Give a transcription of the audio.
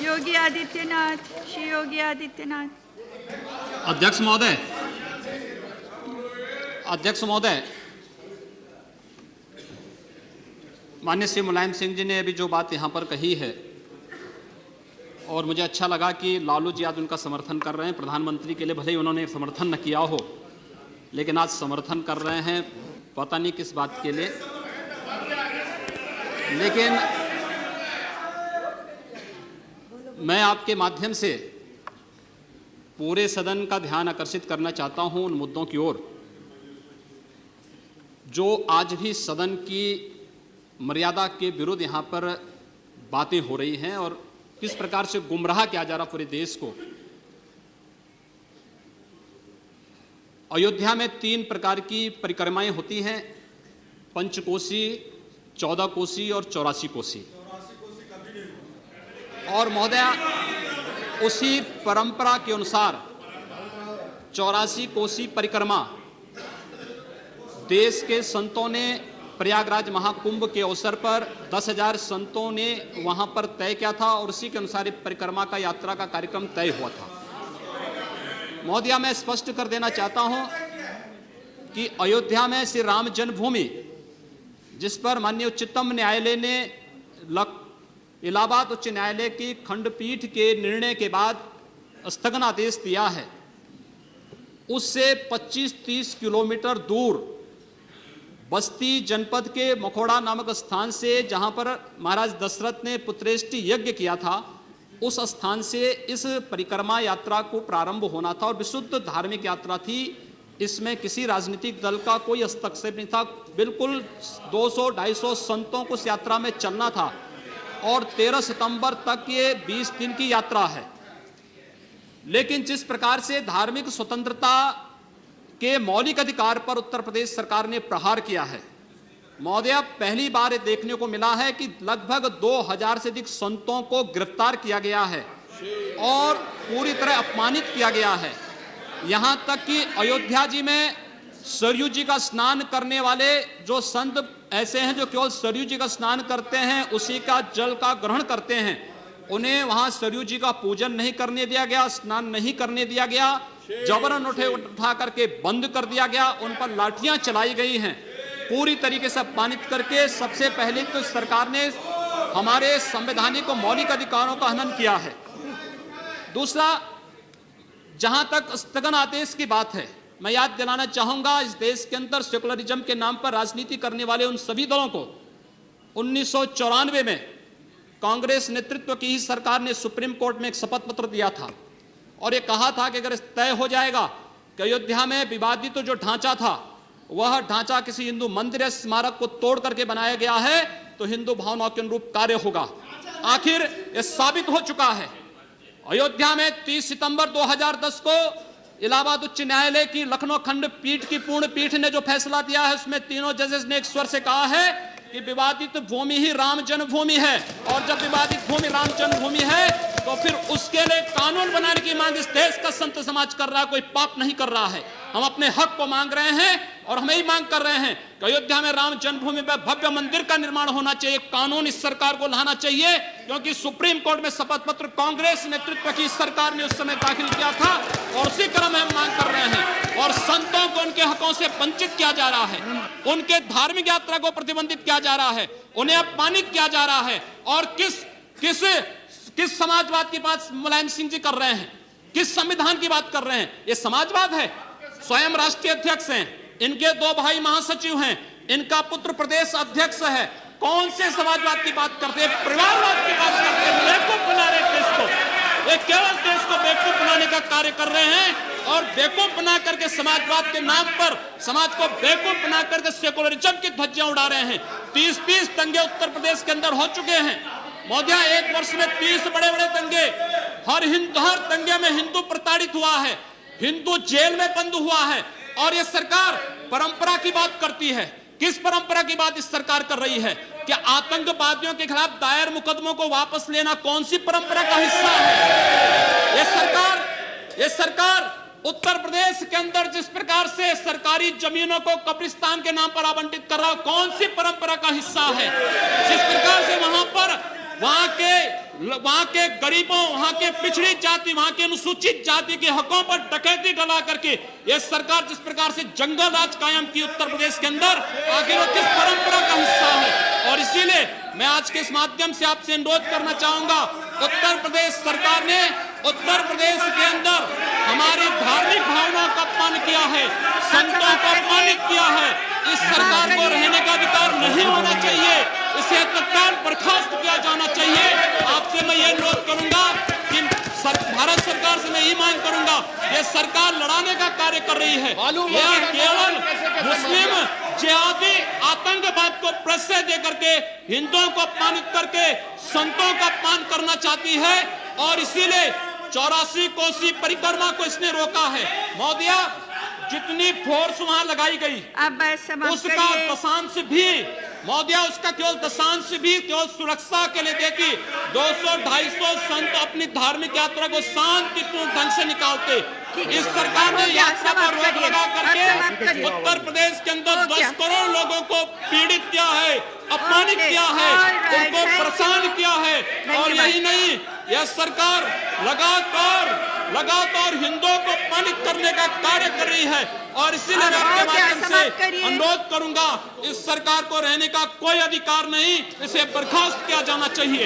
योगी आदित्यनाथ, श्री योगी आदित्यनाथ। अध्यक्ष महोदय, अध्यक्ष महोदय, माननीय श्री मुलायम सिंह जी ने अभी जो बात यहाँ पर कही है और मुझे अच्छा लगा कि लालू जी आज उनका समर्थन कर रहे हैं। प्रधानमंत्री के लिए भले ही उन्होंने समर्थन न किया हो, लेकिन आज समर्थन कर रहे हैं, पता नहीं किस बात के लिए। लेकिन मैं आपके माध्यम से पूरे सदन का ध्यान आकर्षित करना चाहता हूं उन मुद्दों की ओर जो आज भी सदन की मर्यादा के विरुद्ध यहाँ पर बातें हो रही हैं और किस प्रकार से गुमराह किया जा रहा पूरे देश को। अयोध्या में 3 प्रकार की परिक्रमाएं होती हैं, पंचकोसी, 14 कोसी और 84 कोसी। और महोदय, उसी परंपरा के अनुसार 84 कोसी परिक्रमा देश के संतों ने प्रयागराज महाकुंभ के अवसर पर 10,000 संतों ने वहां पर तय किया था और उसी के अनुसार परिक्रमा का यात्रा का कार्यक्रम तय हुआ था। महोदया, मैं स्पष्ट कर देना चाहता हूं कि अयोध्या में श्री राम जन्मभूमि, जिस पर माननीय उच्चतम न्यायालय ने इलाहाबाद उच्च न्यायालय की खंडपीठ के निर्णय के बाद स्थगन आदेश दिया है, उससे 25-30 किलोमीटर दूर बस्ती जनपद के मखोड़ा नामक स्थान से, जहां पर महाराज दशरथ ने पुत्रेष्टि यज्ञ किया था, उस स्थान से इस परिक्रमा यात्रा को प्रारंभ होना था और विशुद्ध धार्मिक यात्रा थी। इसमें किसी राजनीतिक दल का कोई हस्तक्षेप नहीं था। बिल्कुल 200-250 संतों को इस यात्रा में चलना था और 13 सितंबर तक ये 20 दिन की यात्रा है। लेकिन जिस प्रकार से धार्मिक स्वतंत्रता के मौलिक अधिकार पर उत्तर प्रदेश सरकार ने प्रहार किया है, महोदय, पहली बार देखने को मिला है कि लगभग 2000 से अधिक संतों को गिरफ्तार किया गया है और पूरी तरह अपमानित किया गया है। यहां तक कि अयोध्या जी में सरयू जी का स्नान करने वाले जो संत ऐसे हैं जो केवल सरयू जी का स्नान करते हैं, उसी का जल का ग्रहण करते हैं, उन्हें वहां सरयू जी का पूजन नहीं करने दिया गया, स्नान नहीं करने दिया गया, जबरन उठा करके बंद कर दिया गया, उन पर लाठियां चलाई गई हैं, पूरी तरीके से अपमानित करके। सबसे पहले तो सरकार ने हमारे संवैधानिक और मौलिक अधिकारों का हनन किया है। दूसरा, जहां तक स्थगन आदेश की बात है, मैं याद दिलाना चाहूंगा, इस देश के अंदर सेकुलरिज्म के नाम पर राजनीति करने वाले उन सभी दलों को 1994 में कांग्रेस नेतृत्व की ही सरकार ने सुप्रीम कोर्ट में एक शपथ पत्र दिया था और ये कहा था कि अगर तय हो जाएगा कि अयोध्या में विवादित जो ढांचा था वह ढांचा किसी हिंदू मंदिर या स्मारक को तोड़ करके बनाया गया है तो हिंदू भावनाओं के अनुरूप कार्य होगा। आखिर यह साबित हो चुका है। अयोध्या में 30 सितंबर 2010 को इलाहाबाद उच्च न्यायालय की लखनऊ खंडपीठ की पूर्ण पीठ ने जो फैसला दिया है, उसमें तीनों जजेस ने एक स्वर से कहा है कि विवादित भूमि ही राम जन्मभूमि है और जब विवादित भूमि राम जन्मभूमि है तो फिर उसके लिए कानून बनाने की मांग इस देश का संत समाज कर रहा है, कोई पाप नहीं कर रहा है। हम अपने हक को मांग रहे हैं और हम यही मांग कर रहे हैं कि अयोध्या में राम जन्मभूमि पर भव्य मंदिर का निर्माण होना चाहिए, कानून इस सरकार को लाना चाहिए, क्योंकि सुप्रीम कोर्ट में शपथ पत्र कांग्रेस नेतृत्व की सरकार ने उस समय दाखिल किया था और उसी क्रम में हम मांग कर रहे हैं। और संतों को उनके हकों से वंचित किया जा रहा है, उनके धार्मिक यात्रा को प्रतिबंधित किया जा रहा है, उन्हें अपमानित किया जा रहा है। और किस समाजवाद की बात मुलायम सिंह जी कर रहे हैं, किस संविधान की बात कर रहे हैं? ये समाजवाद है। स्वयं राष्ट्रीय अध्यक्ष हैं, इनके 2 भाई महासचिव हैं, इनका पुत्र प्रदेश अध्यक्ष है। कौन से समाजवाद की बात करते हैं? परिवारवाद की बात करते हैं। बेवकूफ बना रहे देश को, ये केवल देश को बेवकूफ बनाने का कार्य कर रहे हैं और बेवकूफ बना करके समाजवाद के नाम पर समाज को बेवकूफ बना करके सेकुलरिज्म की ध्वजियां उड़ा रहे हैं। 30 दंगे उत्तर प्रदेश के अंदर हो चुके हैं महोदय, 1 वर्ष में 30 बड़े-बड़े दंगे। हर दंगे में हिंदू प्रताड़ित हुआ है, हिंदू जेल में बंद हुआ है और यह सरकार परंपरा की बात करती है। किस परंपरा की बात इस सरकार कर रही है? कि आतंकवादियों के खिलाफ दायर मुकदमों को वापस लेना कौन सी परंपरा का हिस्सा है? यह सरकार उत्तर प्रदेश के अंदर जिस प्रकार से सरकारी जमीनों को कब्रिस्तान के नाम पर आवंटित कर रहा है, कौन सी परंपरा का हिस्सा है? जिस प्रकार से वहां के वहां के गरीबों, वहां के पिछड़ी जाति, वहां के अनुसूचित जाति के हकों पर डकैती डला करके यह सरकार जिस प्रकार से जंगल राज कायम की उत्तर प्रदेश के अंदर, आखिर वो किस परंपरा का हिस्सा है? और इसीलिए मैं आज के इस माध्यम से आपसे अनुरोध करना चाहूंगा, उत्तर प्रदेश सरकार ने उत्तर प्रदेश के अंदर हमारी धार्मिक भावनाओं का अपमान किया है, संतों को अपमानित किया है। इस सरकार को रहने का अधिकार नहीं होना चाहिए, इसे तत्काल बर्खास्त किया जाना चाहिए। आपसे मैं ये अनुरोध करूंगा कि भारत सरकार से मैं ये मांग करूंगा, ये सरकार लड़ाने का कार्य कर रही है, यह केवल मुस्लिम जिहादी आतंकवाद को प्रश्रय दे करके हिंदुओं को अपमानित करके संतों का अपमान करना चाहती है। और इसीलिए 84 कोसी परिक्रमा को इसने रोका है। महोदया, जितनी फोर्स वहां लगाई गई उसका दशांश भी, महोदया, उसका केवल दशांश भी केवल सुरक्षा के लिए देखी 200-250 संत अपनी धार्मिक यात्रा को शांतिपूर्ण ढंग से निकालते। इस सरकार ने यात्रा पर रोक लगा करके उत्तर प्रदेश के अंदर 10 करोड़ लोगों को पीड़ित किया है, अपमानित किया है, उनको परेशान किया है। और यही नहीं, यह सरकार लगातार हिंदुओं को अपमानित करने का कार्य कर रही है। और इसीलिए मैं आपके माध्यम से अनुरोध करूंगा, इस सरकार को रहने का कोई अधिकार नहीं, इसे बर्खास्त किया जाना चाहिए।